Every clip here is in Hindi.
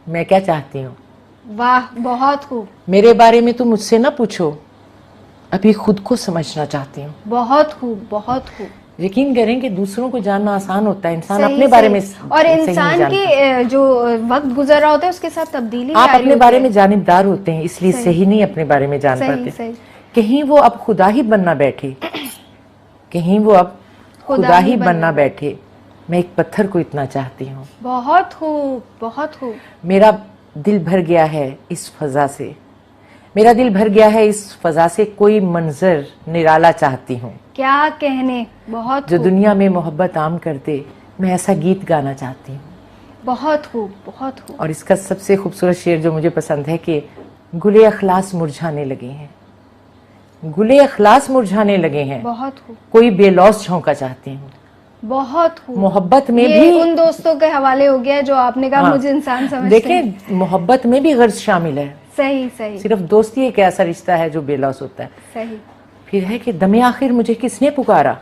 मैं क्या चाहती हूँ। वाह, बहुत खूब। मेरे बारे में तुम मुझसे ना पूछो, अभी खुद को समझना चाहती हूँ। बहुत खूब, बहुत खूब। यकीन करें कि दूसरों को जानना आसान होता है, इंसान सही अपने बारे में सही। और सही नहीं इंसान जानता। की जो वक्त गुजर रहा होता है उसके साथ तब्दीली भी आप आ रही अपने होती बारे है। में जानिबदार होते हैं, इसलिए सही सही नहीं अपने बारे में जान सही पाते। सही। कहीं वो अब खुदा ही बनना बैठे, कहीं वो अब खुदा ही बनना बैठे, मैं एक पत्थर को इतना चाहती हूँ। बहुत खूब, बहुत खूब। मेरा दिल भर गया है इस फजा से, मेरा दिल भर गया है इस फजा से, कोई मंजर निराला चाहती हूँ। क्या कहने, बहुत जो खूब। दुनिया में मोहब्बत आम कर दे, मैं ऐसा गीत गाना चाहती हूँ। बहुत खूब, बहुत खूब। और इसका सबसे खूबसूरत शेर जो मुझे पसंद है कि गुले अखलास मुरझाने लगे हैं, गुले अखलास मुरझाने लगे हैं, बहुत खूब, कोई बेलौस झोंका चाहती हूँ। बहुत खूब। मोहब्बत में ये भी उन दोस्तों के हवाले हो गया जो आपने कहा मुझे इंसान समझते हैं। देखें, मोहब्बत में भी गर्ज शामिल है। सही सही सिर्फ दोस्ती एक ऐसा रिश्ता है जो बेलौस होता है। सही। फिर है कि दमे आखिर मुझे किसने पुकारा,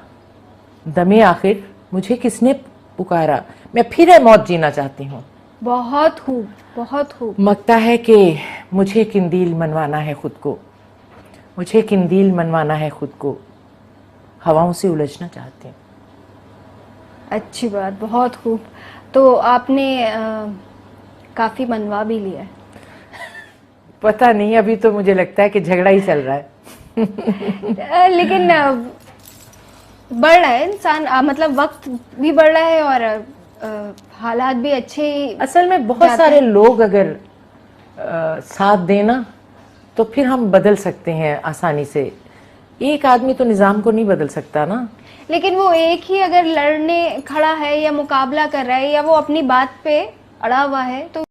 दमे आखिर मुझे किसने पुकारा, मैं फिर है मौत जीना चाहती हूँ। बहुत खूब, बहुत खूब। मगता है कि मुझे किंदील मनवाना है खुद को, मुझे किंदील मनवाना है खुद को, हवाओं से उलझना चाहती हूँ। अच्छी बात, बहुत खूब। तो आपने काफी मनवा भी लिया है। पता नहीं, अभी तो मुझे लगता है कि झगड़ा ही चल रहा है। लेकिन बढ़ रहा है इंसान, मतलब वक्त भी बढ़ रहा है और हालात भी अच्छे ही असल में बहुत जाते सारे हैं। लोग अगर साथ देना तो फिर हम बदल सकते हैं आसानी से। एक आदमी तो निज़ाम को नहीं बदल सकता ना। लेकिन वो एक ही अगर लड़ने खड़ा है या मुकाबला कर रहा है या वो अपनी बात पे अड़ा हुआ है तो